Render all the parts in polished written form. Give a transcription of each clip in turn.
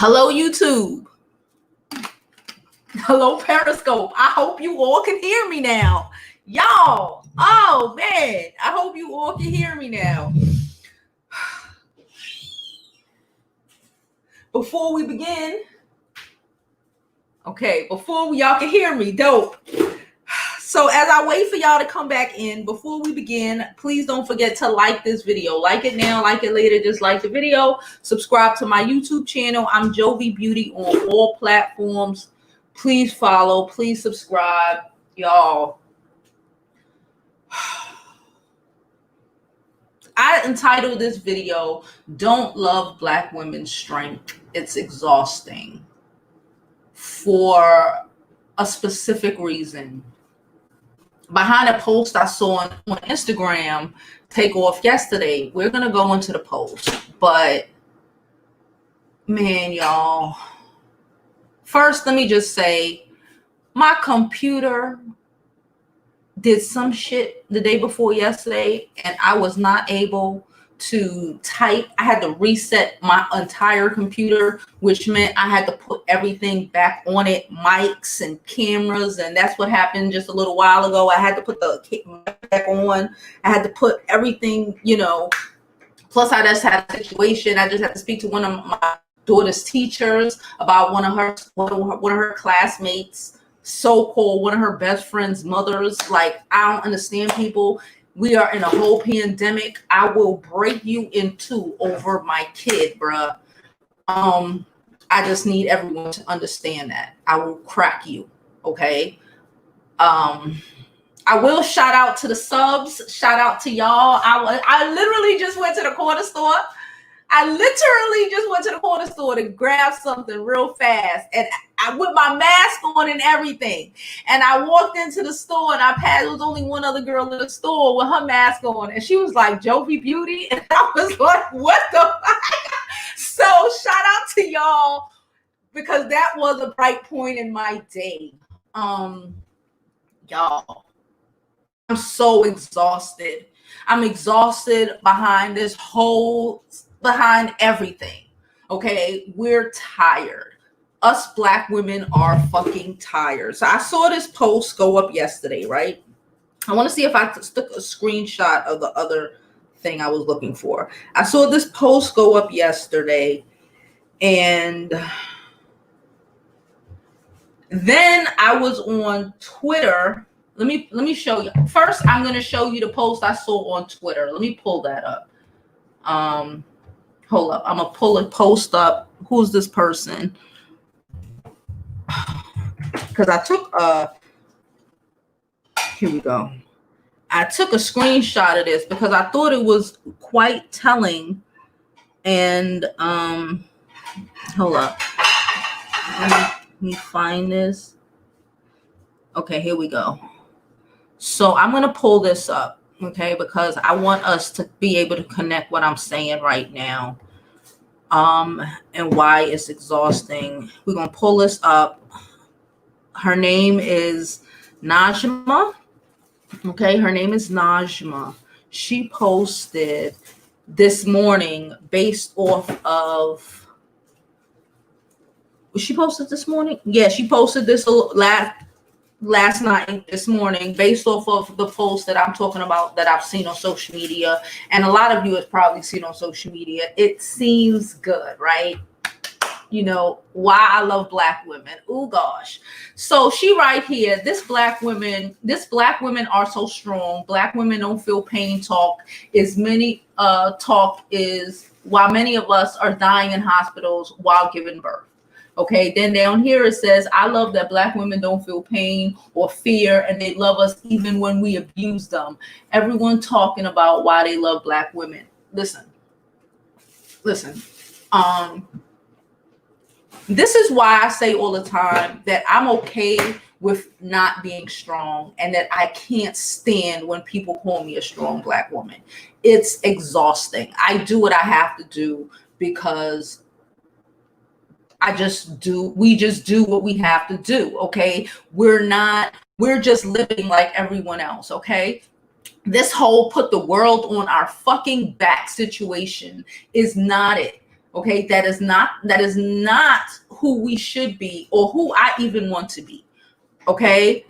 Hello, YouTube. Hello, Periscope. I hope you all can hear me now. Y'all, oh man, I hope you all can hear me now. Before we begin, y'all can hear me, dope. So as I wait for y'all to come back in, before we begin, please don't forget to like this video. Like it now, like it later, just like the video. Subscribe to my YouTube channel. I'm Jovi Beauty on all platforms. Please follow, please subscribe, y'all. I entitled this video, Don't Love Black Women's Strength. It's exhausting for a specific reason. Behind a post I saw on Instagram take off yesterday. We're going to go into the post. But, man, y'all. First, let me just say, my computer did some shit the day before yesterday, and I was not able to type. I had to reset my entire computer, which meant I had to put everything back on it, mics and cameras, and that's what happened just a little while ago. I had to put the camera back on. I had to put everything, plus I just had a situation. I just had to speak to one of my daughter's teachers about one of her classmates, so-called one of her best friend's mothers. Like, I don't understand people. We are in a whole pandemic. I will break you in two over my kid, bruh. I just need everyone to understand that. I will crack you, okay? I will shout out to the subs. Shout out to y'all. I literally just went to the corner store. To grab something real fast, and I with my mask on and everything. And I walked into the store, and there was only one other girl in the store with her mask on, and she was like, "Jovi Beauty," and I was like, "What the fuck?" So shout out to y'all, because that was a bright point in my day. Y'all, I'm so exhausted. I'm exhausted behind everything. Okay, we're tired. Us Black women are fucking tired. So I saw this post go up yesterday, right? I want to see if I took a screenshot of the other thing I was looking for. I saw this post go up yesterday, and then I was on Twitter. Let me show you. First, I'm going to show you the post I saw on Twitter. Let me pull that up. Hold up. I'm going to pull a post up. Who's this person? Because I took here we go. I took a screenshot of this because I thought it was quite telling. And hold up. Let me find this. Okay, here we go. So I'm going to pull this up, okay, because I want us to be able to connect what I'm saying right now, and why it's exhausting. We're going to pull this up. Her name is Najma. Okay, her name is Najma. She posted this morning based off of... She posted this morning? Yeah, she posted this last night, this morning, based off of the post that I'm talking about that I've seen on social media. And a lot of you have probably seen on social media. It seems good, right? Why I love Black women. Oh gosh. So she right here, this Black women are so strong. Black women don't feel pain talk is while many of us are dying in hospitals while giving birth. Okay, then down here it says, I love that Black women don't feel pain or fear, and they love us even when we abuse them. Everyone talking about why they love Black women. Listen. This is why I say all the time that I'm okay with not being strong, and that I can't stand when people call me a strong Black woman. It's exhausting. I do what I have to do because we just do what we have to do, okay? We're just living like everyone else, okay? This whole put the world on our fucking back situation is not it, Okay, that is not who we should be or who I even want to be. Okay,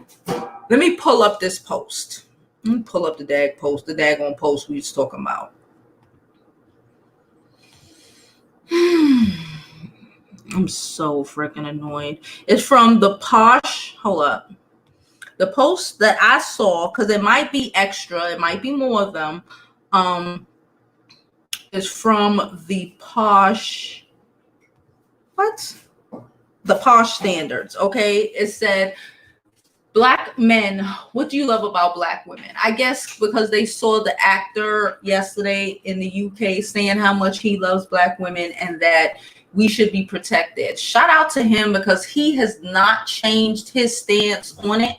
let me pull up this post. Let me pull up the daggone post we was talking about. I'm so freaking annoyed. It's from the Posh. Hold up. The post that I saw, because it might be extra, it might be more of them, is from the Posh. What? The Posh Standards. Okay, it said, Black men, what do you love about Black women? I guess because they saw the actor yesterday in the UK saying how much he loves Black women and that we should be protected. Shout out to him because he has not changed his stance on it,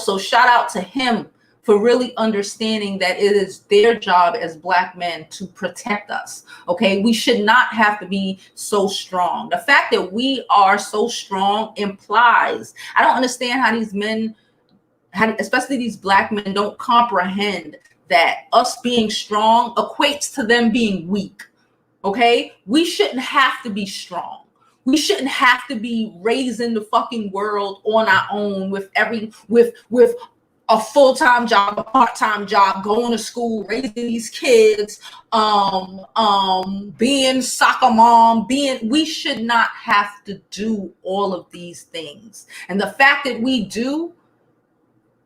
so shout out to him for really understanding that it is their job as Black men to protect us. Okay, we should not have to be so strong. The fact that we are so strong implies, I don't understand how these men, especially these Black men, don't comprehend that us being strong equates to them being weak. Okay, we shouldn't have to be strong. We shouldn't have to be raising the fucking world on our own with a full-time job, a part-time job, going to school, raising these kids, being soccer mom, we should not have to do all of these things. And the fact that we do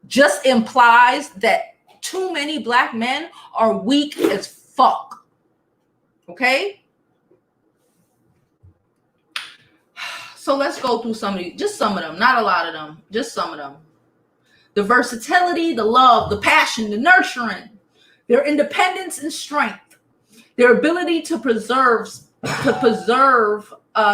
just implies that too many Black men are weak as fuck. Okay? So let's go through some of these, just some of them, not a lot of them, just some of them. The versatility, the love, the passion, the nurturing, their independence and strength, their ability to preserve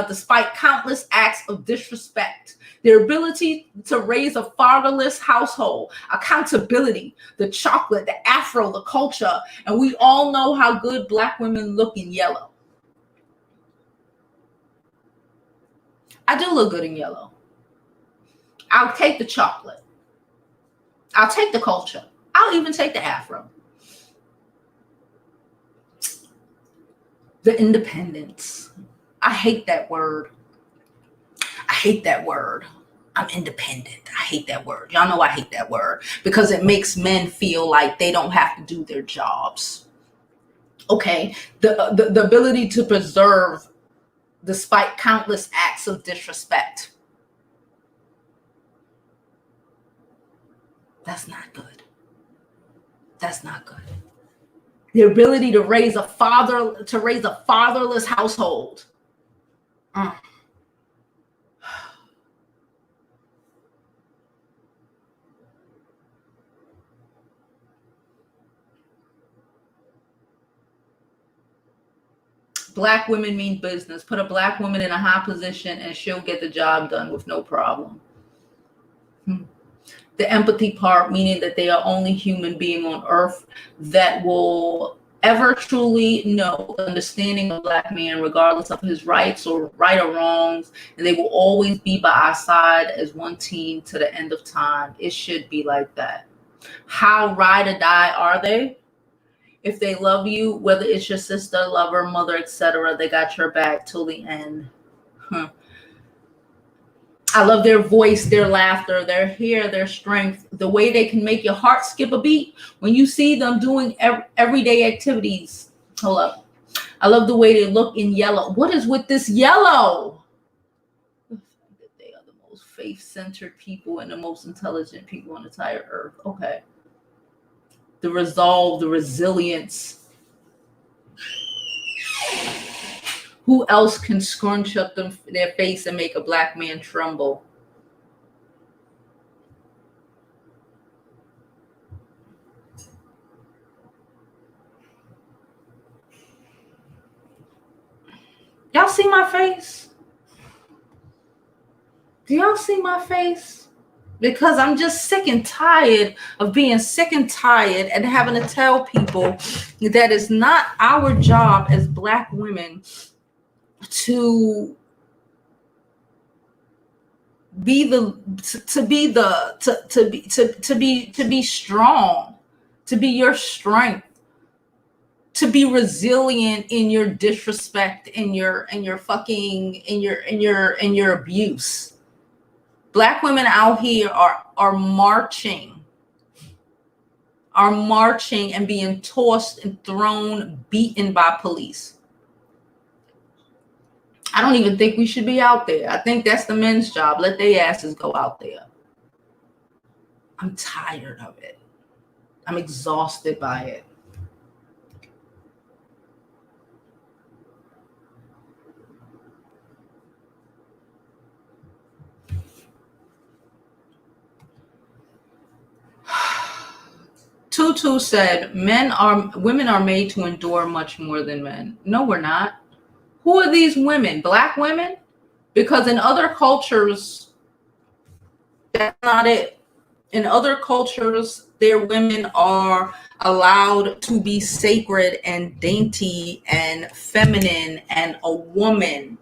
despite countless acts of disrespect, their ability to raise a fatherless household, accountability, the chocolate, the afro, the culture, and we all know how good Black women look in yellow. I do look good in yellow. I'll take the chocolate. I'll take the culture. I'll even take the afro. The independence. I hate that word. I hate that word. I'm independent. I hate that word. Y'all know I hate that word because it makes men feel like they don't have to do their jobs. Okay. The ability to preserve despite countless acts of disrespect. That's not good. That's not good. The ability to raise a fatherless household. Black women mean business. Put a Black woman in a high position and she'll get the job done with no problem. The empathy part, meaning that they are only human being on earth that will ever truly know the understanding of Black man, regardless of his rights or right or wrongs, and they will always be by our side as one team to the end of time. It should be like that. How ride or die are they? If they love you, whether it's your sister, lover, mother, etc., they got your back till the end. I love their voice, their laughter, their hair, their strength, the way they can make your heart skip a beat when you see them doing everyday activities. Hold up. I love the way they look in yellow. What is with this yellow? They are the most faith-centered people and the most intelligent people on the entire earth. Okay. The resolve, the resilience. Who else can scrunch up their face and make a Black man tremble? Y'all see my face? Do y'all see my face? Because I'm just sick and tired of being sick and tired and having to tell people that it's not our job as Black women to be strong, to be your strength. to be resilient in your disrespect, in your fucking, in your abuse. Black women out here are marching and being tossed and thrown, beaten by police. I don't even think we should be out there. I think that's the men's job. Let their asses go out there. I'm tired of it. I'm exhausted by it. Tutu said, women are made to endure much more than men. No, we're not. Who are these women? Black women? Because in other cultures, that's not it. In other cultures, their women are allowed to be sacred and dainty and feminine and a woman.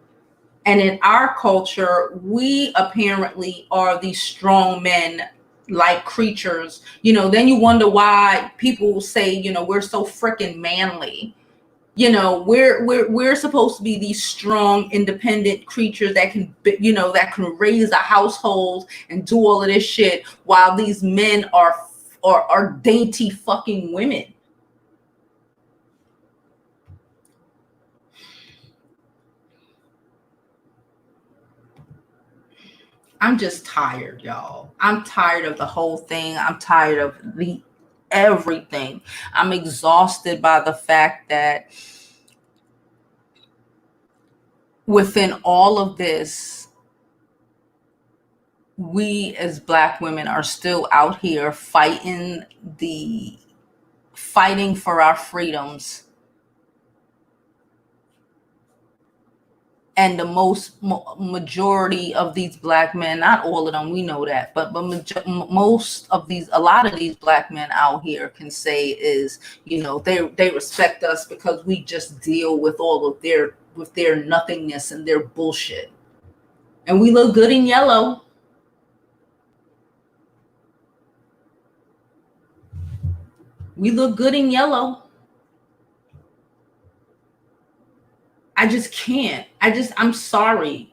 And in our culture, we apparently are these strong men like creatures. Then you wonder why people say, we're so freaking manly. We're supposed to be these strong, independent creatures that can, that can raise a household and do all of this shit, while these men are dainty fucking women. I'm just tired, y'all. I'm tired of the whole thing. I'm tired of everything. I'm exhausted by the fact that within all of this, we as Black women are still out here fighting for our freedoms. And the majority of these Black men, not all of them, we know that, but a lot of these Black men out here can say is, they respect us because we just deal with all of their nothingness and their bullshit. And we look good in yellow. We look good in yellow. I just can't. I'm sorry.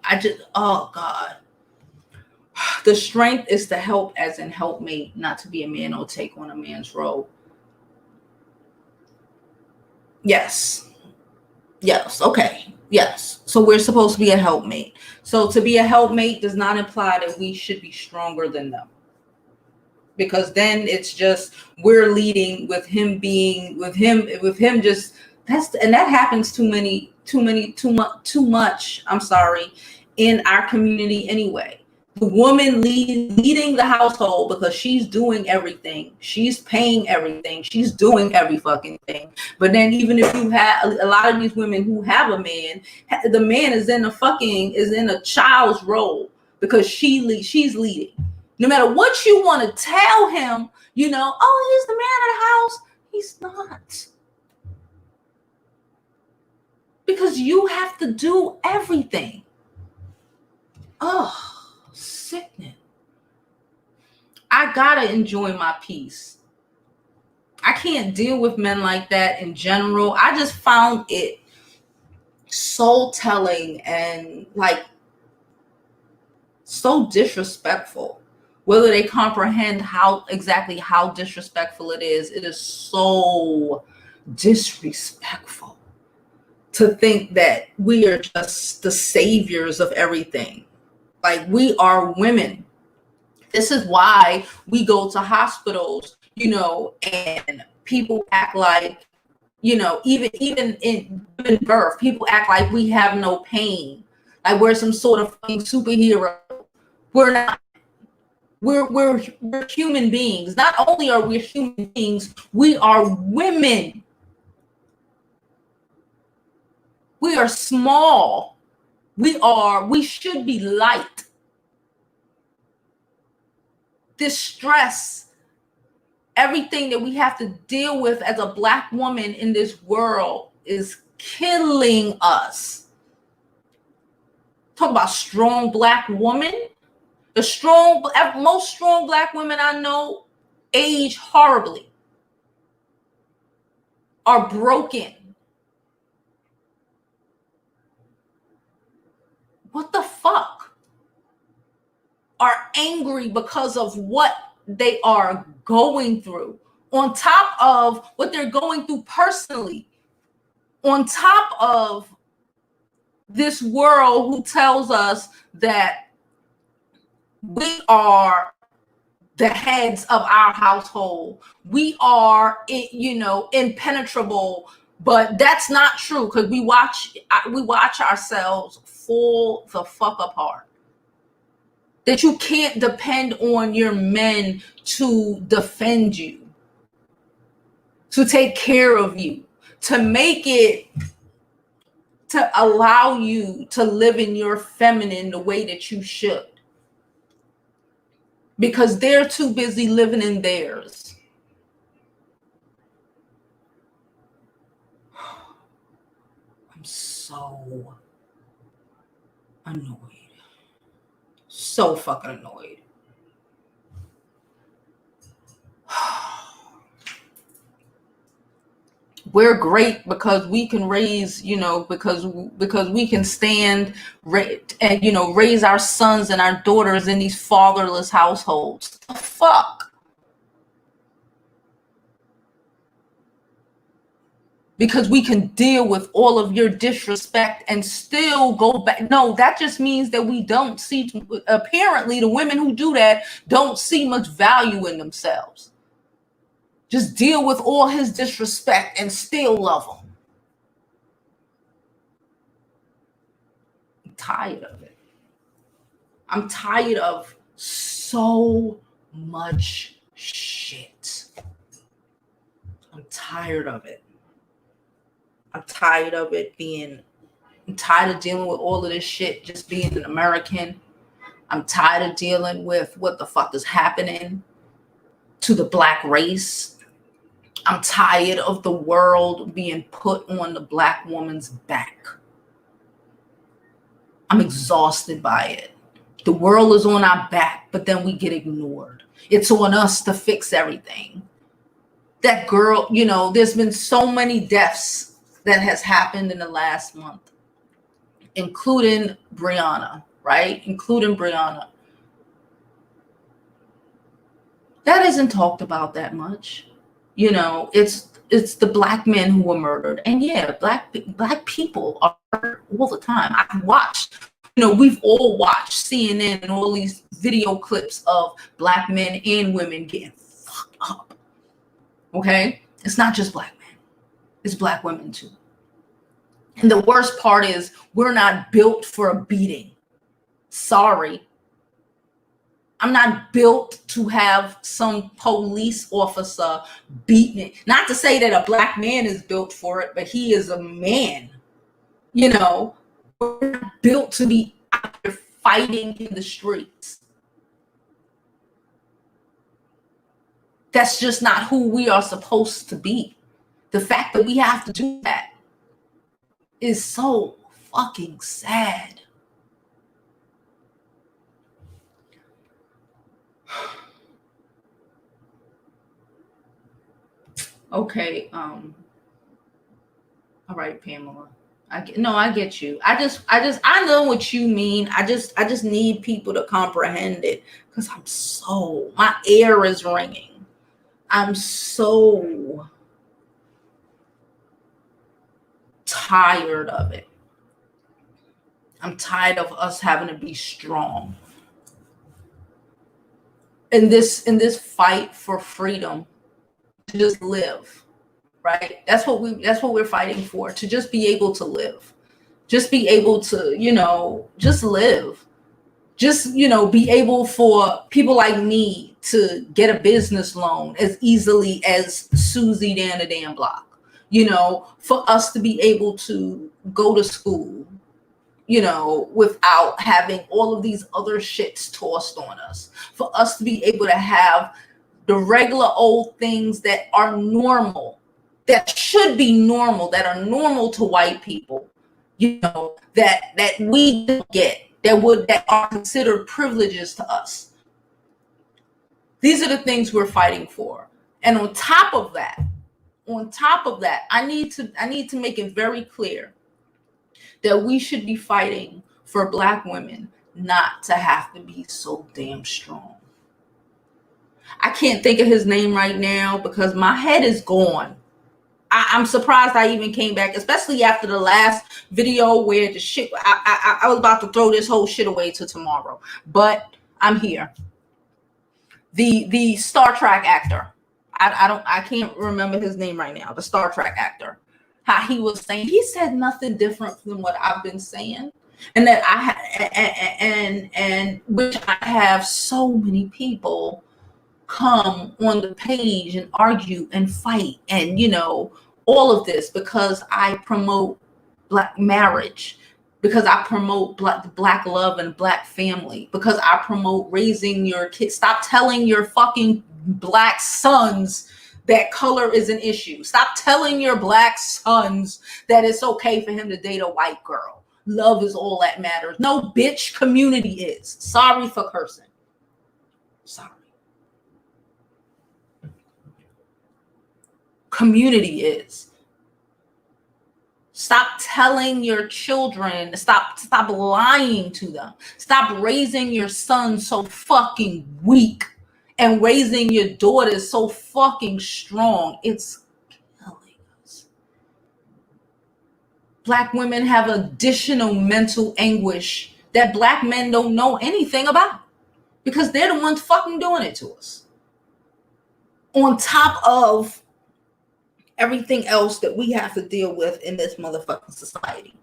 Oh God. The strength is to help, as in helpmate, not to be a man or take on a man's role. Yes. Okay. Yes. So we're supposed to be a helpmate. So to be a helpmate does not imply that we should be stronger than them. Because then it's just, we're leading with him just, that happens too much, I'm sorry, in our community anyway. The woman leading the household because she's doing everything. She's paying everything. She's doing every fucking thing. But then even if you have a lot of these women who have a man, the man is in a child's role because she's leading. No matter what you want to tell him, he's the man of the house. He's not. Because you have to do everything. Oh, sickening. I gotta enjoy my peace. I can't deal with men like that in general. I just found it so telling and so disrespectful. Whether they comprehend how disrespectful it is so disrespectful to think that we are just the saviors of everything. Like, we are women. This is why we go to hospitals, and people act like, even in birth, people act like we have no pain, like we're some sort of fucking superhero. We're not. We're human beings. Not only are we human beings, we are women. We are small. We should be light. This stress, everything that we have to deal with as a Black woman in this world is killing us. Talk about strong Black woman. Most strong Black women I know age horribly. are broken. What the fuck? Are angry because of what they are going through, on top of what they're going through personally, on top of this world who tells us that we are the heads of our household. We are, impenetrable, but that's not true, because we watch ourselves fall the fuck apart. That you can't depend on your men to defend you, to take care of you, to make it, to allow you to live in your feminine the way that you should. Because they're too busy living in theirs. I'm so annoyed. So fucking annoyed. We're great because we can raise, because we can stand and raise our sons and our daughters in these fatherless households. The fuck? Because we can deal with all of your disrespect and still go back. No, that just means that we don't see, apparently the women who do that don't see much value in themselves. Just deal with all his disrespect and still love him. I'm tired of it. I'm tired of so much shit. I'm tired of it. I'm tired of it being, I'm tired of dealing with all of this shit just being an American. I'm tired of dealing with what the fuck is happening to the black race. I'm tired of the world being put on the black woman's back. I'm exhausted by it. The world is on our back, but then we get ignored. It's on us to fix everything. That girl, there's been so many deaths that has happened in the last month, including Brianna, right? Including Brianna. That isn't talked about that much. It's the black men who were murdered. And yeah, black people are murdered all the time. I've watched, we've all watched CNN and all these video clips of black men and women getting fucked up. Okay? It's not just black men. It's black women too. And the worst part is we're not built for a beating. Sorry. I'm not built to have some police officer beat me. Not to say that a black man is built for it, but he is a man. We're not built to be out there fighting in the streets. That's just not who we are supposed to be. The fact that we have to do that is so fucking sad. Okay, all right, Pamela. I get you. I know what you mean. I just need people to comprehend it, because my ear is ringing. I'm so tired of it. I'm tired of us having to be strong in this fight for freedom, to just live, right? That's what we're fighting for, to just be able to live, just be able to, just live, just, be able for people like me to get a business loan as easily as Susie down the damn block, for us to be able to go to school, without having all of these other shits tossed on us, for us to be able to have the regular old things that are normal, that should be normal, that are normal to white people, that we don't get, that are considered privileges to us. These are the things we're fighting for. And on top of that, on top of that, I need to make it very clear that we should be fighting for Black women not to have to be so damn strong. I can't think of his name right now because my head is gone. I'm surprised I even came back, especially after the last video where the shit, I was about to throw this whole shit away till tomorrow, but I'm here. The Star Trek actor, I can't remember his name right now. The Star Trek actor, how he was saying, he said nothing different than what I've been saying, and that and which I have so many people come on the page and argue and fight and all of this because I promote Black marriage, because I promote black love and Black family, because I promote raising your kids. Stop telling your fucking Black sons that color is an issue. Stop telling your Black sons that it's okay for him to date a white girl. Love is all that matters. No, bitch, community is. Sorry for cursing. Sorry. Community is. Stop telling your children, stop lying to them. Stop raising your son so fucking weak and raising your daughters so fucking strong. It's killing us. Black women have additional mental anguish that Black men don't know anything about because they're the ones fucking doing it to us. On top of everything else that we have to deal with in this motherfucking society.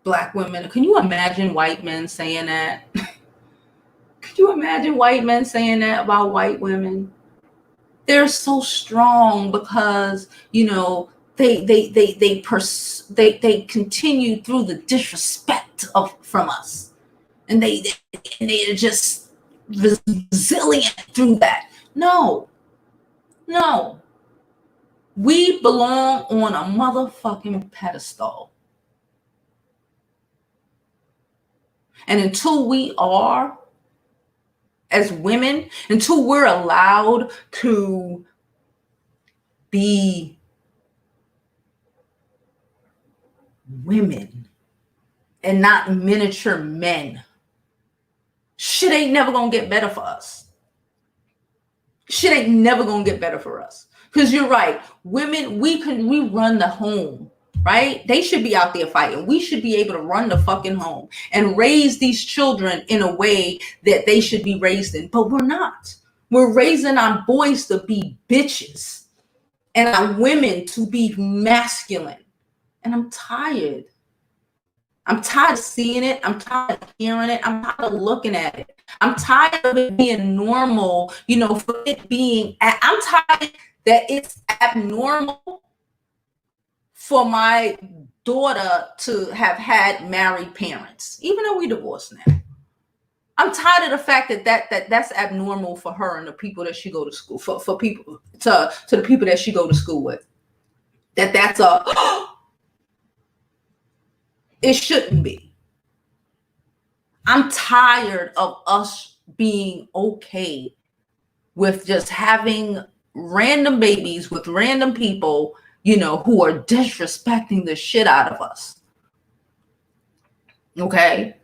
Black women, can you imagine white men saying that? Could you imagine white men saying that about white women? They're so strong because, they continue through the disrespect from us. And they're just resilient through that. No, we belong on a motherfucking pedestal. And until we are, as women, until we're allowed to be women and not miniature men, shit ain't never gonna get better for us. Shit ain't never gonna get better for us. Because you're right, women, we run the home, right? They should be out there fighting. We should be able to run the fucking home and raise these children in a way that they should be raised in. But we're not. We're raising our boys to be bitches and our women to be masculine. And I'm tired. I'm tired of seeing it. I'm tired of hearing it. I'm tired of looking at it. I'm tired of it being normal, for it being, I'm tired that it's abnormal for my daughter to have had married parents, even though we divorced now. I'm tired of the fact that's abnormal for her and the people that she go to school for people to the people that she go to school with. That's it shouldn't be. I'm tired of us being okay with just having random babies with random people, who are disrespecting the shit out of us. Okay?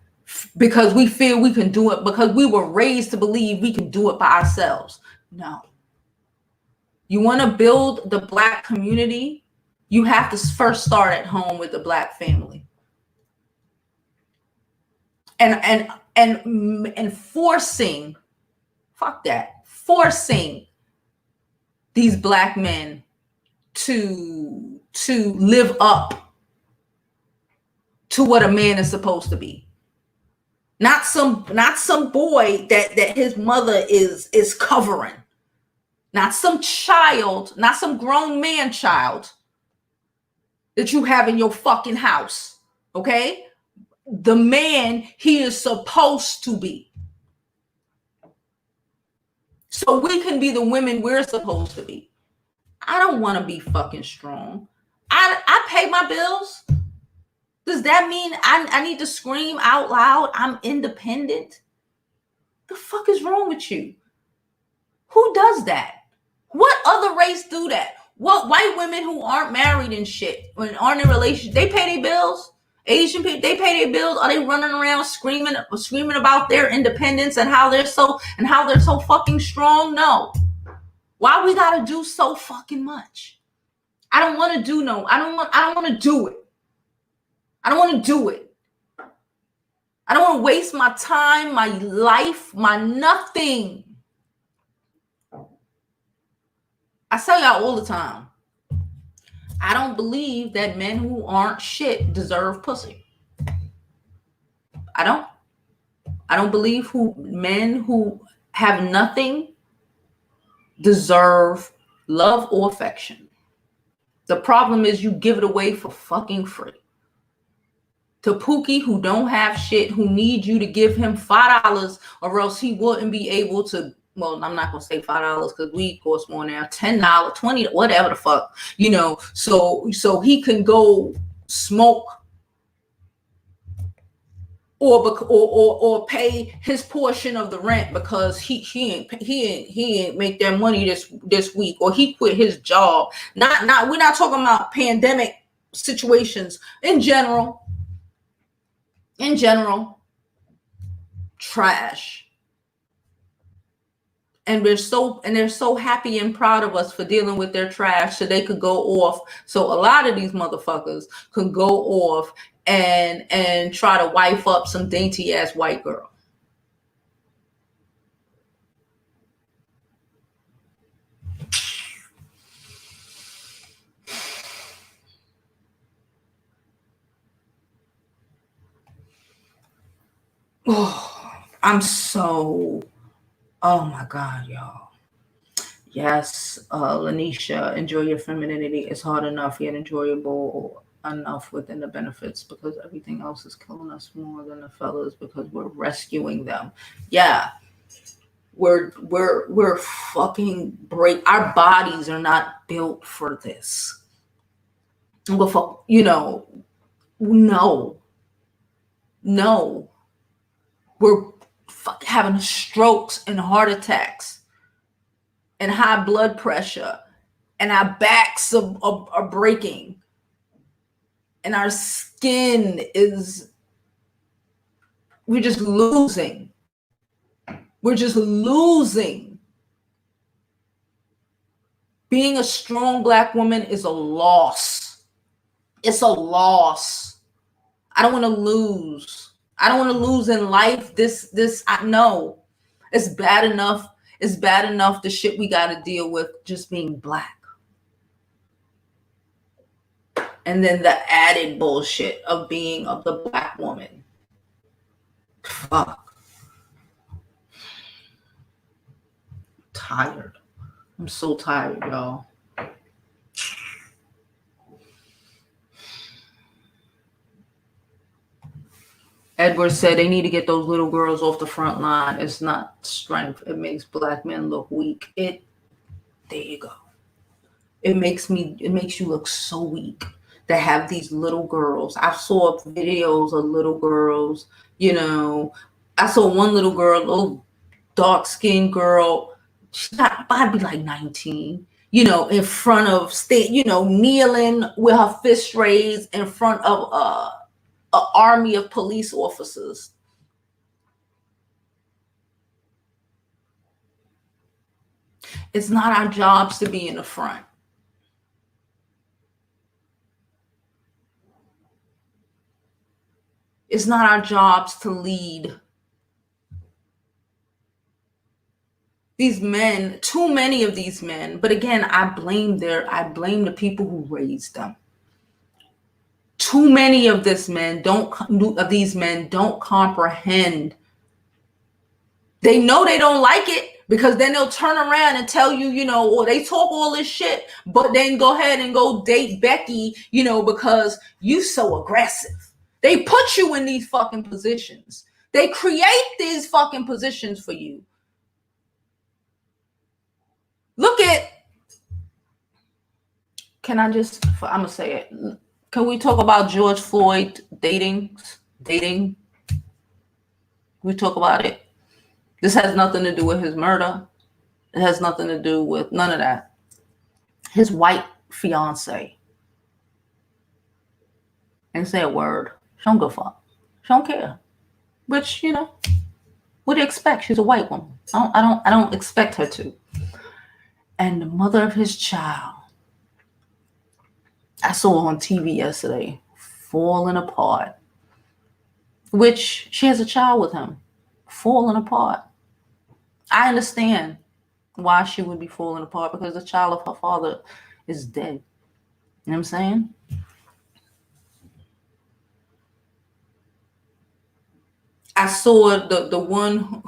Because we feel we can do it, because we were raised to believe we can do it by ourselves. No. You want to build the Black community, you have to first start at home with the Black family. And forcing, fuck that, forcing these Black men to live up to what a man is supposed to be. Not some boy that his mother is covering. Not some child, not some grown man child that you have in your fucking house. Okay? The man he is supposed to be. So we can be the women we're supposed to be. I don't want to be fucking strong. I pay my bills. Does that mean I need to scream out loud I'm independent? The fuck is wrong with you? Who does that? What other race do that? What white women who aren't married and shit, when aren't in relationships, they pay their bills? Asian people, they pay their bills. Are they running around screaming about their independence and how they're so fucking strong? No. Why we gotta do so fucking much? I don't want to do no. I don't want to do it. I don't want to do it. I don't want to waste my time, my life, my nothing. I tell y'all all the time, I don't believe that men who aren't shit deserve pussy. I don't believe men who have nothing deserve love or affection. The problem is you give it away for fucking free. To Pookie, who don't have shit, who need you to give him $5 or else he wouldn't be able to. Well, I'm not gonna say $5 because weed costs more now. $10, $20, whatever the fuck, so he can go smoke or pay his portion of the rent because he ain't make that money this week, or he quit his job. We're not talking about pandemic situations. In general, trash. And they're so happy and proud of us for dealing with their trash, so they could go off. So a lot of these motherfuckers could go off and try to wife up some dainty ass white girl. Oh, oh my God, y'all. Yes, Lanisha, enjoy your femininity. It's hard enough yet enjoyable enough within the benefits, because everything else is killing us more than the fellas because we're rescuing them. Yeah. We're fucking our bodies are not built for this. No. We're having strokes and heart attacks and high blood pressure, and our backs are breaking, and our skin we're just losing. Being a strong Black woman is a loss. It's a loss. I don't want to lose. I don't want to lose in life. I know it's bad enough. It's bad enough the shit we got to deal with just being Black. And then the added bullshit of being the Black woman. Fuck. Tired. I'm so tired, y'all. Edward said they need to get those little girls off the front line. It's not strength. It makes Black men look weak. There you go. It makes you look so weak to have these little girls. I saw videos of little girls, I saw one little girl, little dark-skinned girl. She's probably like 19, in front of kneeling with her fist raised in front of an army of police officers. It's not our jobs to be in the front. It's not our jobs to lead. These men, too many of these men, but again, I blame the people who raised them. Too many of these men don't comprehend. They know they don't like it, because then they'll turn around and tell you, or they talk all this shit, but then go ahead and go date Becky, because you so aggressive. They put you in these fucking positions. They create these fucking positions for you. Look at, I'm gonna say it. Can we talk about George Floyd dating? Can we talk about it? This has nothing to do with his murder. It has nothing to do with none of that. His white fiance ain't say a word. She don't give a fuck. She don't care. Which, you know, what do you expect? She's a white woman. I don't expect her to. And the mother of his child, I saw on TV yesterday, falling apart. Which she has a child with him, falling apart. I understand why she would be falling apart, because the child of her father is dead. You know what I'm saying? I saw the one.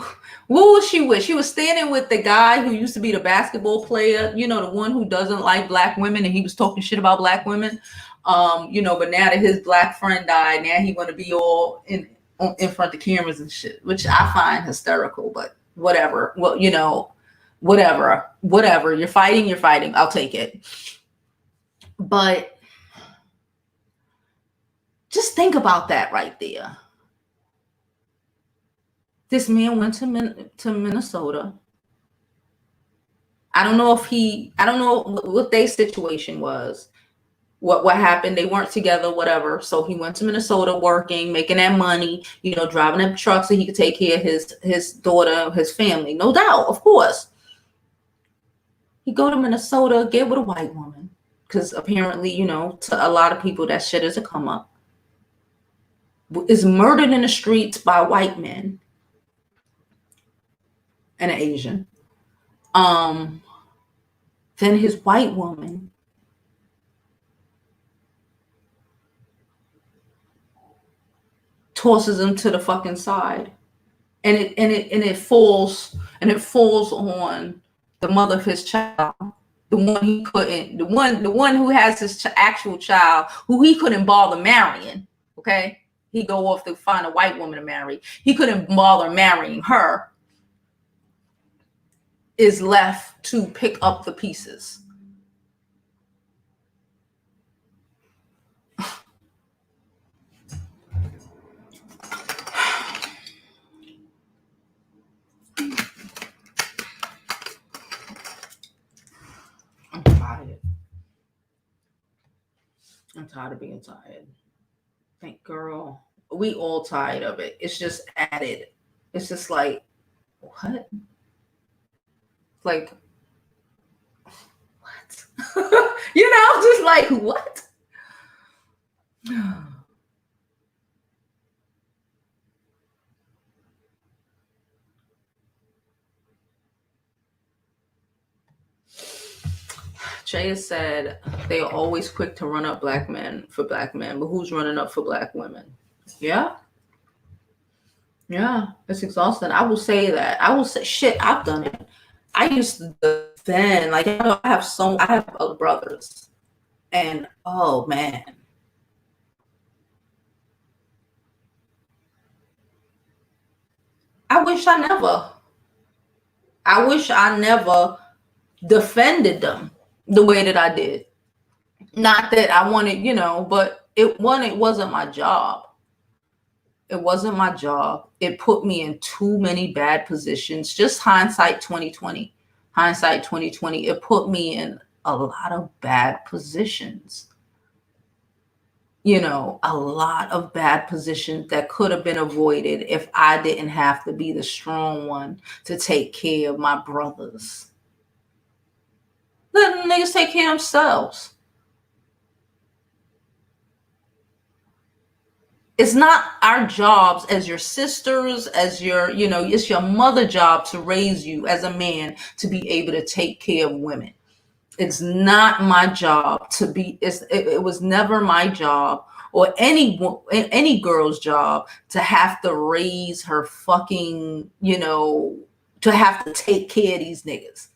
What was she with? She was standing with the guy who used to be the basketball player. You know, the one who doesn't like black women, and he was talking shit about black women. You know, but now that his black friend died, now he want to be all in front of the cameras and shit, which I find hysterical. But whatever. Well, you know, whatever. You're fighting. I'll take it. But just think about that right there. This man went to Minnesota. I don't know what their situation was, what happened. They weren't together, whatever. So he went to Minnesota working, making that money, you know, driving a truck so he could take care of his daughter, his family. No doubt, of course. He go to Minnesota, get with a white woman, because apparently, you know, to a lot of people that shit is a come up. Is murdered in the streets by white men and an Asian. Then his white woman tosses him to the fucking side, and it falls on the mother of his child, the one he couldn't, the one who has his actual child, who he couldn't bother marrying. Okay, he go off to find a white woman to marry. He couldn't bother marrying her. Is left to pick up the pieces. I'm tired. I'm tired of being tired. Thank girl. We all tired of it. It's just added. It's just like, what? Like, what? You know, just like, what? Jay said they are always quick to run up black men for black men, but who's running up for black women? Yeah. Yeah, it's exhausting. I will say that. I will say, shit, I've done it. I used to defend, like, I have other brothers, and oh man, I wish I never defended them the way that I did. Not that I wanted, you know, but it wasn't my job. It wasn't my job. It put me in too many bad positions. Just hindsight 2020. Hindsight 2020. It put me in a lot of bad positions. You know, a lot of bad positions that could have been avoided if I didn't have to be the strong one to take care of my brothers. Let them niggas take care of themselves. It's not our jobs as your sisters, as your, you know, it's your mother job to raise you as a man to be able to take care of women. It's not my job to be, it was never my job or any girl's job to have to raise her fucking, you know, to have to take care of these niggas.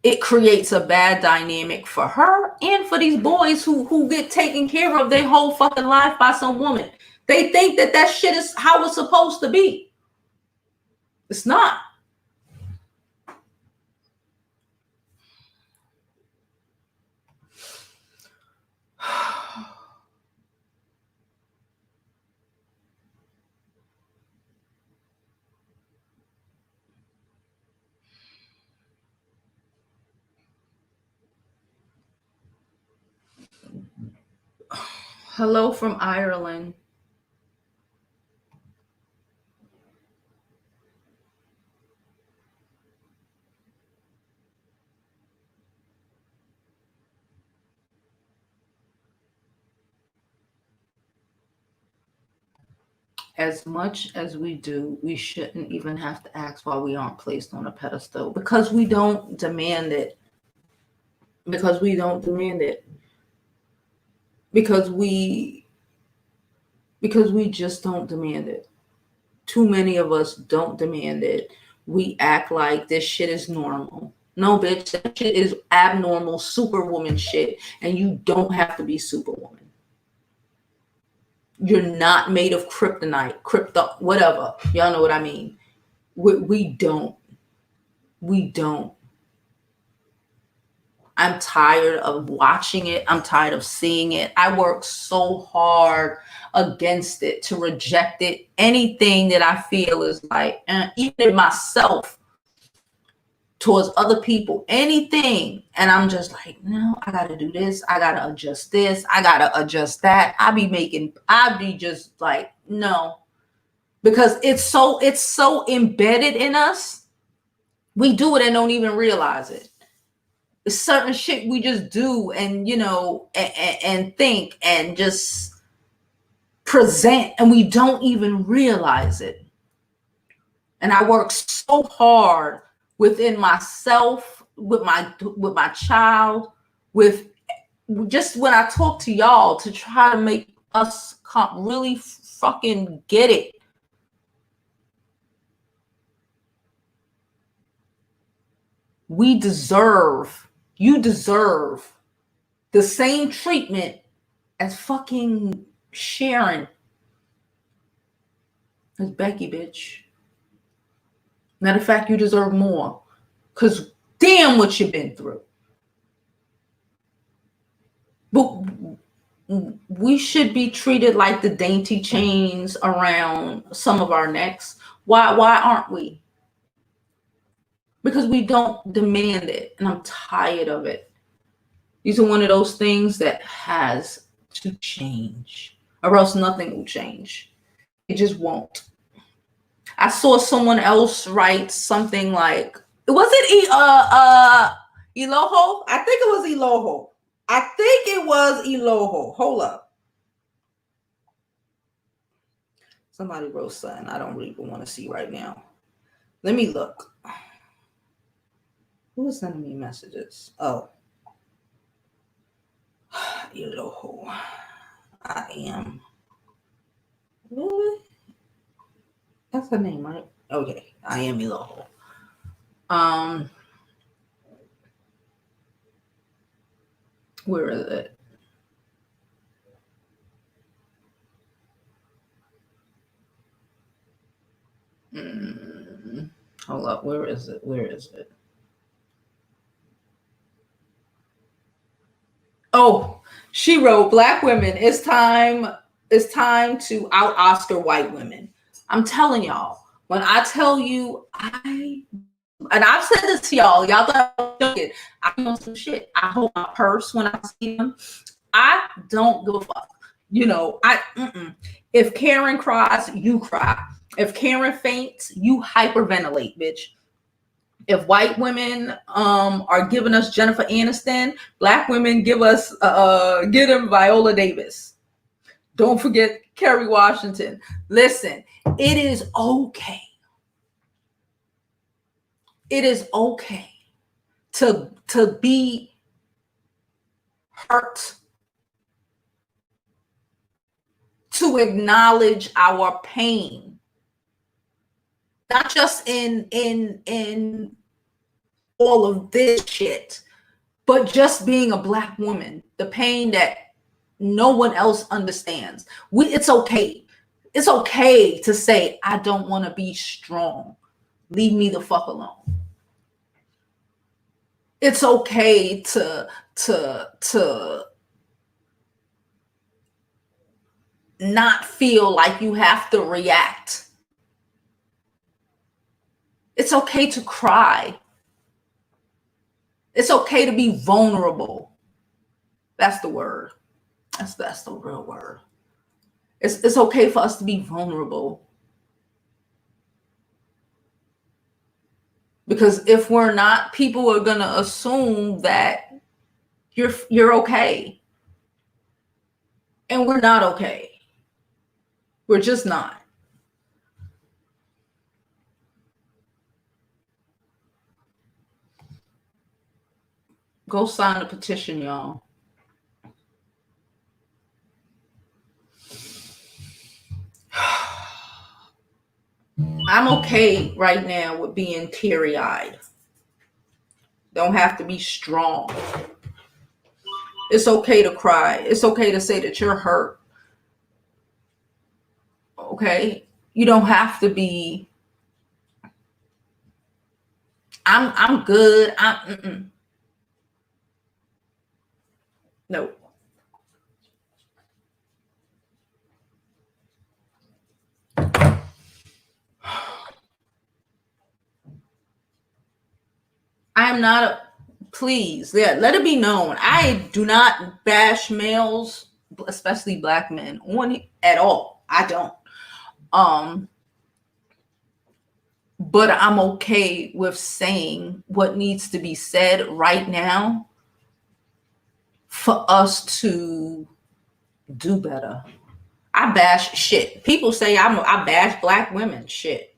It creates a bad dynamic for her and for these boys who get taken care of their whole fucking life by some woman. They think that shit is how it's supposed to be. It's not. Hello from Ireland. As much as we do, we shouldn't even have to ask why we aren't placed on a pedestal, because we don't demand it. Because we don't demand it. Because we just don't demand it. Too many of us don't demand it. We act like this shit is normal. No, bitch, that shit is abnormal superwoman shit, and you don't have to be superwoman. You're not made of kryptonite, whatever. Y'all know what I mean. We don't. We don't. I'm tired of watching it. I'm tired of seeing it. I work so hard against it, to reject it. Anything that I feel is like, even myself, towards other people, anything. And I'm just like, no, I got to do this. I got to adjust this. I got to adjust that. I'd be just like, no, because it's so embedded in us. We do it and don't even realize it. It's certain shit we just do, and and think and just present, and we don't even realize it. And I work so hard within myself, with my child, with just when I talk to y'all, to try to make us really fucking get it. You deserve the same treatment as fucking Sharon, as Becky, bitch. Matter of fact, you deserve more, because damn what you've been through. But we should be treated like the dainty chains around some of our necks. Why aren't we? Because we don't demand it, and I'm tired of it. These are one of those things that has to change, or else nothing will change. It just won't. I saw someone else write something like, was it Eloho? I think it was Eloho. Hold up. Somebody wrote something I don't even want to see right now. Let me look. Who was sending me messages? Oh. Eloho. I am. Really? That's her name, right? Okay. I am Eloho. Where is it? Hold up. Where is it? Oh, she wrote, Black women, it's time to out Oscar white women. I'm telling y'all, when I tell you, and I've said this to y'all thought I was joking. I on some shit. I hold my purse when I see them. I don't give a fuck. If Karen cries, you cry. If Karen faints, you hyperventilate, bitch. If white women are giving us Jennifer Aniston, Black women give them Viola Davis. Don't forget Kerry Washington. Listen, it is okay. It is okay to be hurt, to acknowledge our pain, not just in all of this shit, but just being a Black woman, the pain that no one else understands. It's okay. It's okay to say, I don't want to be strong. Leave me the fuck alone. It's okay to not feel like you have to react. It's okay to cry. It's okay to be vulnerable. That's the word. That's the real word. It's okay for us to be vulnerable. Because if we're not, people are gonna assume that you're okay. And we're not okay. We're just not. Go sign the petition, y'all. I'm okay right now with being teary-eyed. Don't have to be strong. It's okay to cry. It's okay to say that you're hurt. Okay? You don't have to be, I'm good. No. I am not a, please, let it be known. I do not bash males, especially black men, on at all. I don't. But I'm okay with saying what needs to be said right now for us to do better. I bash shit. People say I bash black women. Shit.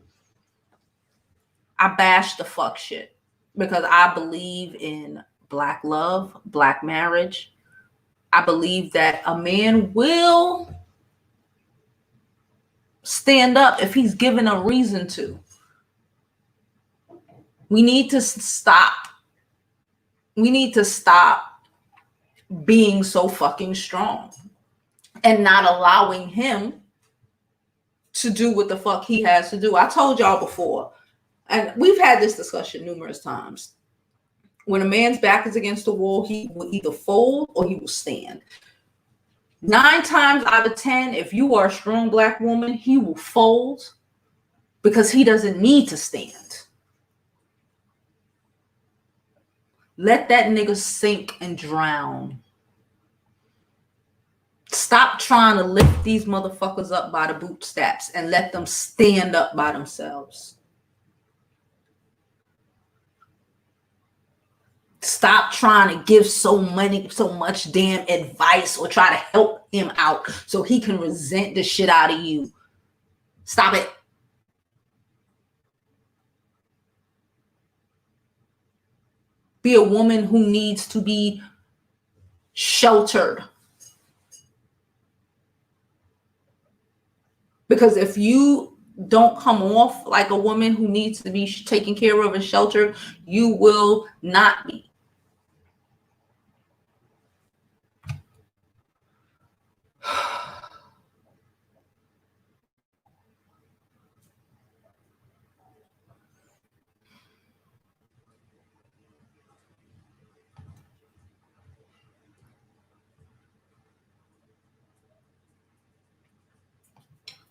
I bash the fuck shit because I believe in black love, black marriage. I believe that a man will stand up if he's given a reason to. We need to stop. We need to stop being so fucking strong and not allowing him to do what the fuck he has to do. I told y'all before, and we've had this discussion numerous times. When a man's back is against the wall, he will either fold or he will stand. 9 times out of 10, if you are a strong black woman, he will fold because he doesn't need to stand. Let that nigga sink and drown. Stop trying to lift these motherfuckers up by the bootstraps and let them stand up by themselves. Stop trying to give so much damn advice or try to help him out so he can resent the shit out of you. Stop it. Be a woman who needs to be sheltered. Because if you don't come off like a woman who needs to be taken care of and sheltered, you will not be.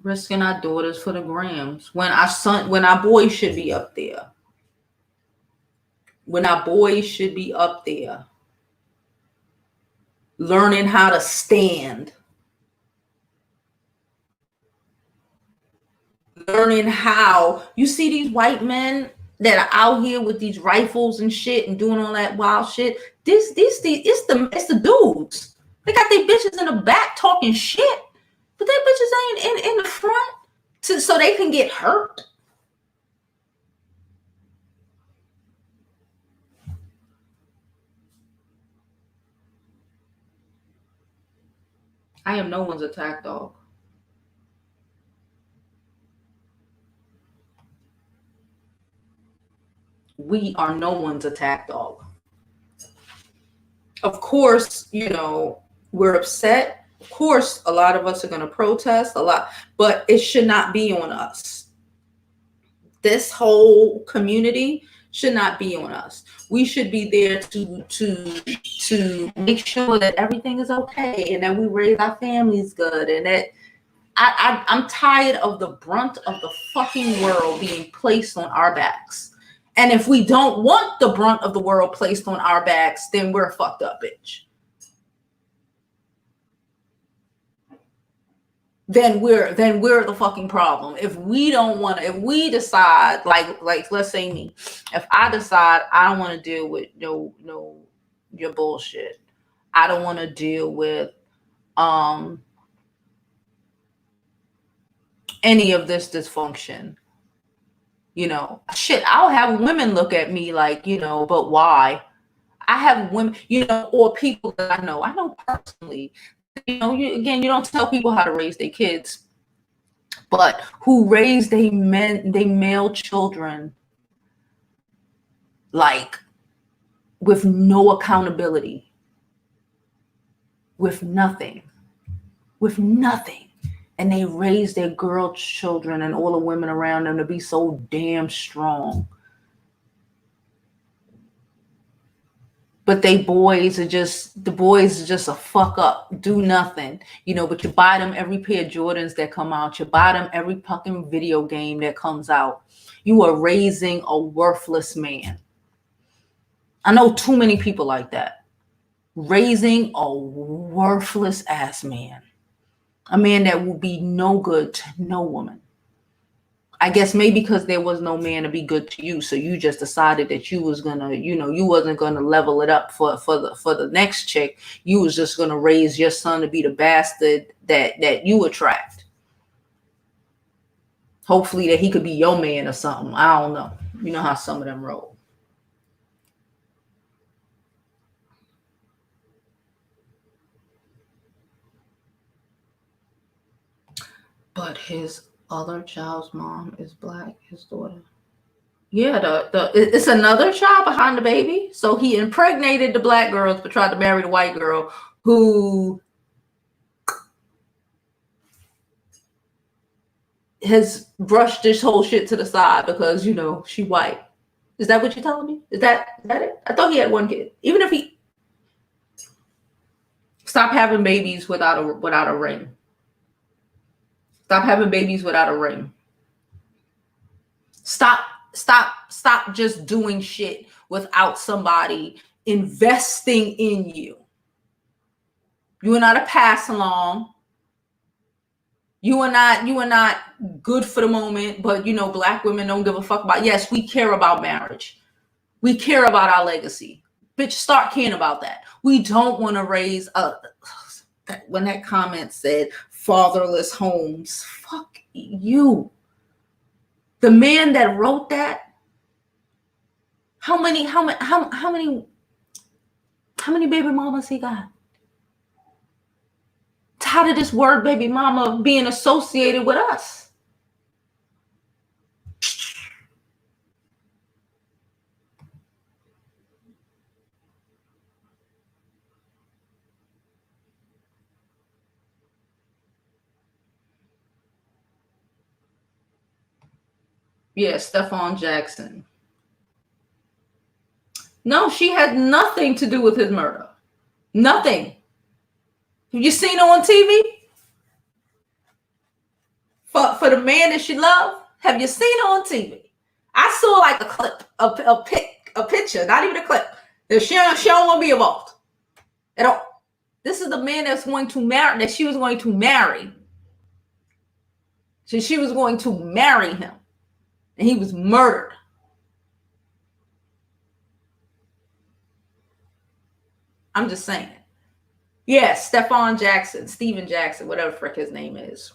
Risking our daughters for the grams when our boys should be up there. When our boys should be up there learning how to stand. Learning how, you see these white men that are out here with these rifles and shit and doing all that wild shit. It's the dudes. They got their bitches in the back talking shit, but their bitches ain't in the front so they can get hurt. I am no one's attack dog. We are no one's attack dog. Of course, we're upset. Of course, a lot of us are going to protest a lot, but it should not be on us. This whole community should not be on us. We should be there to make sure that everything is okay and that we raise our families good and that I'm tired of the brunt of the fucking world being placed on our backs. And if we don't want the brunt of the world placed on our backs, then we're fucked up, bitch. then we're the fucking problem. If we don't want to, if we decide, like let's say me, if I decide I don't want to deal with your bullshit, I don't want to deal with any of this dysfunction, shit, I'll have women look at me like, but why? I have women, or people that I know personally, you don't tell people how to raise their kids, but who raise they male children, like, with no accountability, with nothing. And they raise their girl children and all the women around them to be so damn strong. But the boys are just a fuck up, do nothing, but you buy them every pair of Jordans that come out. You buy them every fucking video game that comes out. You are raising a worthless man. I know too many people like that. Raising a worthless ass man. A man that will be no good to no woman. I guess maybe because there was no man to be good to you, so you just decided that you was gonna, you wasn't gonna level it up for the next chick. You was just gonna raise your son to be the bastard that you attract. Hopefully that he could be your man or something. I don't know. You know how some of them roll. But his other child's mom is black, his daughter. Yeah, it's another child behind the baby. So he impregnated the black girls, but tried to marry the white girl who has brushed this whole shit to the side because, she white. Is that what you're telling me? Is that it? I thought he had one kid. Even if he stop having babies without a ring. Stop having babies without a ring. Stop just doing shit without somebody investing in you. You are not a pass along. You are not good for the moment, but black women don't give a fuck about. Yes, we care about marriage. We care about our legacy. Bitch, start caring about that. We don't want to raise when that comment said fatherless homes. Fuck you. The man that wrote that, how many baby mamas he got? Tired of this word baby mama being associated with us. Yeah, Stephon Jackson. No, she had nothing to do with his murder. Nothing. Have you seen her on TV? For the man that she loved? Have you seen her on TV? I saw like a clip, a picture, not even a clip. She don't want to be involved at all. This is the man that's going to marry, that she was going to marry. So she was going to marry him. And he was murdered. I'm just saying. Yes, Stephon Jackson, Steven Jackson, whatever the frick his name is.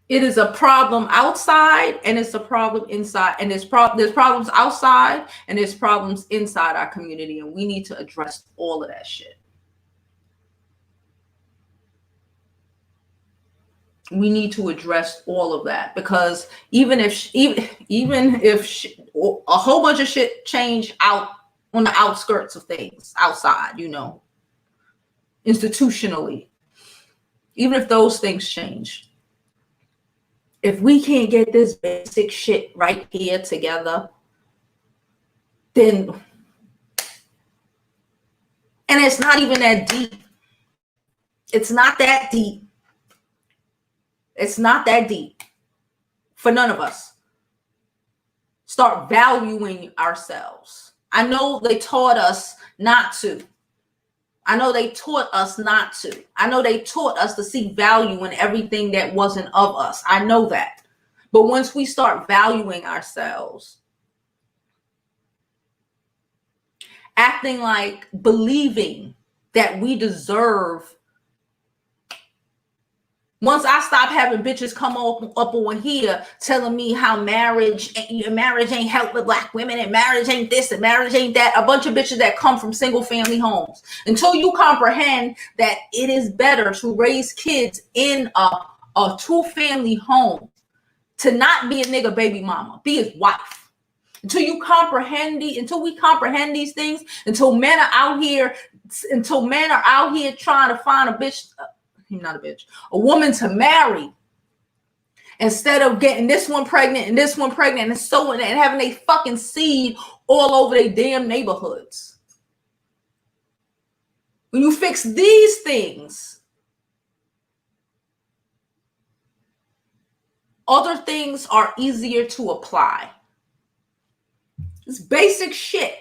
It is a problem outside and it's a problem inside. And there's problems outside and there's problems inside our community. And we need to address all of that shit. We need to address all of that because even if a whole bunch of shit change out on the outskirts of things outside, institutionally, even if those things change, if we can't get this basic shit right here together, then, and it's not even that deep. It's not that deep. It's not that deep for none of us. Start valuing ourselves. I know they taught us not to. I know they taught us not to. I know they taught us to see value in everything that wasn't of us. I know that. But once we start valuing ourselves, acting like, believing that we deserve. Once I stop having bitches come up on here telling me how marriage ain't help with black women, and marriage ain't this and marriage ain't that, a bunch of bitches that come from single family homes, until you comprehend that it is better to raise kids in a two family home, to not be a nigga baby mama, be his wife. Until we comprehend these things, until men are out here trying to find a bitch. Not a bitch, a woman to marry, instead of getting this one pregnant and this one pregnant and so and having a fucking seed all over their damn neighborhoods. When you fix these things, other things are easier to apply. It's basic shit.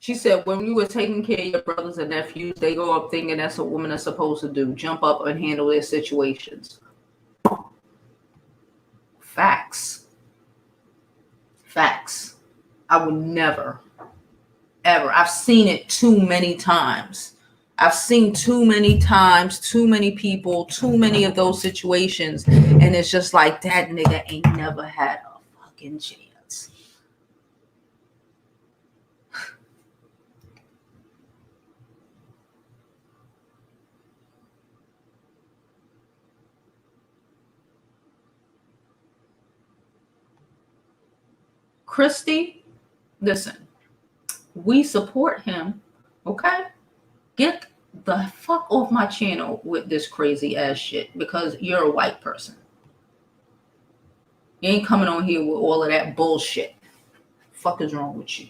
She said, when you were taking care of your brothers and nephews, they go up thinking that's what women are supposed to do. Jump up and handle their situations. Facts. I would never, ever. I've seen it too many times. I've seen too many times, too many people, too many of those situations. And it's just like, that nigga ain't never had a fucking chance. Christy, listen, we support him, okay? Get the fuck off my channel with this crazy ass shit, because you're a white person. You ain't coming on here with all of that bullshit. Fuck is wrong with you?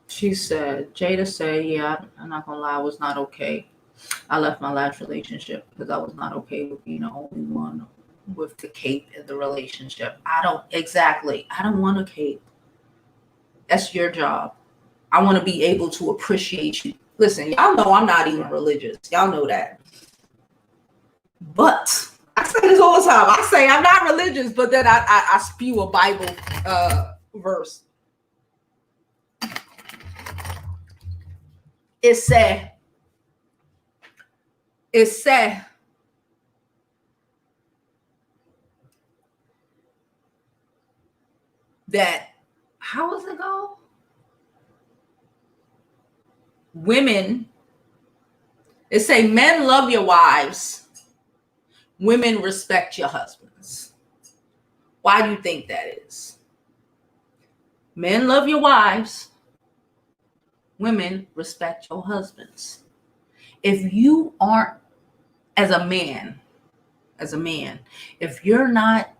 She said, Jada said, yeah, I'm not gonna lie, I was not okay. I left my last relationship because I was not okay with being the only one with the cape in the relationship. I don't want a cape. That's your job. I want to be able to appreciate you. Listen, y'all know I'm not even religious. Y'all know that. But I say this all the time. I say I'm not religious, but then I spew a Bible verse. It's sad that, how does it go? Women, they say men love your wives, women respect your husbands. Why do you think that is? Men love your wives, women respect your husbands. If you aren't, as a man, if you're not,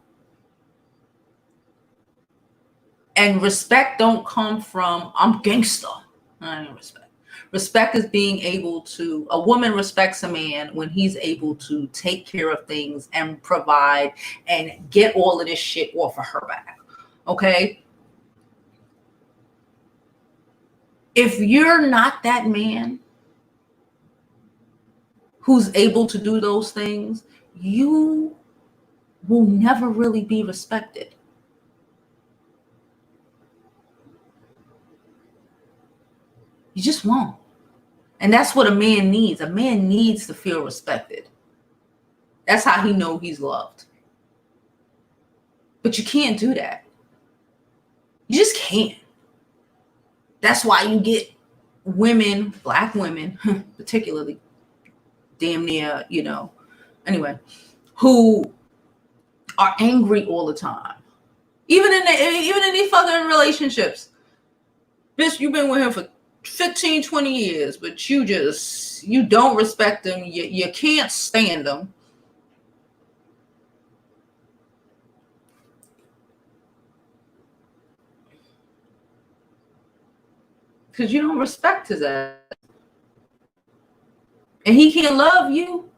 and respect don't come from, I'm gangster. I don't respect. Respect is being able to, a woman respects a man when he's able to take care of things and provide and get all of this shit off of her back. Okay? If you're not that man who's able to do those things, you will never really be respected. You just won't. And that's what a man needs. A man needs to feel respected. That's how he knows he's loved. But you can't do that. You just can't. That's why you get women, black women particularly, damn near, anyway, who are angry all the time. Even in these fucking relationships. Bitch, you've been with him for 15, 20 years, but you don't respect them. You can't stand them. Because you don't respect his ass. And he can't love you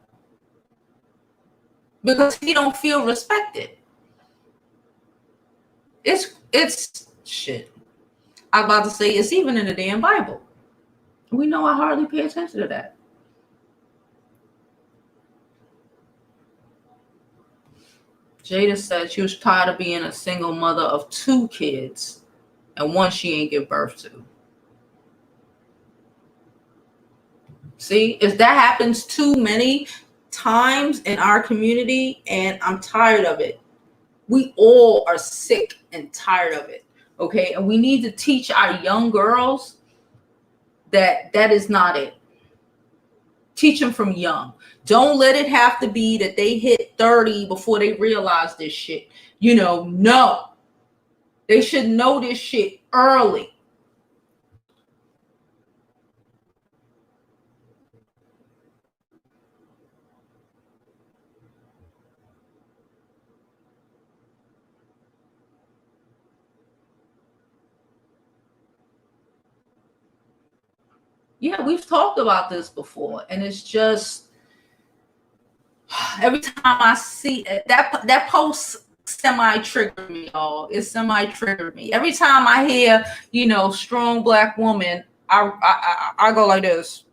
because he don't feel respected. It's shit. I'm about to say it's even in the damn Bible. We know I hardly pay attention to that. Jada said she was tired of being a single mother of 2 kids and one she ain't give birth to. See, if that happens too many times in our community, and I'm tired of it. We all are sick and tired of it. Okay. And we need to teach our young girls that is not it. Teach them from young. Don't let it have to be that they hit 30 before they realize this shit. No. They should know this shit early. Yeah, we've talked about this before, and it's just every time I see it, that post semi-triggered me, y'all. It semi-triggered me. Every time I hear, strong Black woman, I go like this.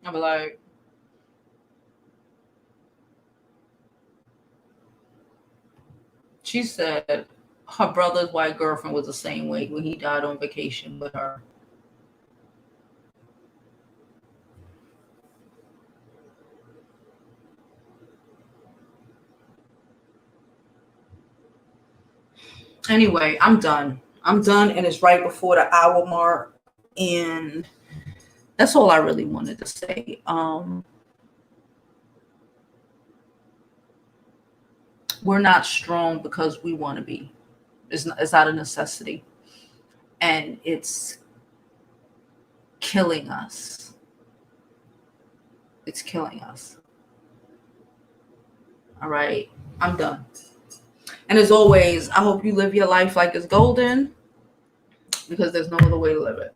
I'll be like, she said her brother's white girlfriend was the same way when he died on vacation with her. Anyway, I'm done, and it's right before the hour mark, and that's all I really wanted to say. We're not strong because we want to be. It's not a necessity, and it's killing us. It's killing us. All right, I'm done. And as always, I hope you live your life like it's golden, because there's no other way to live it.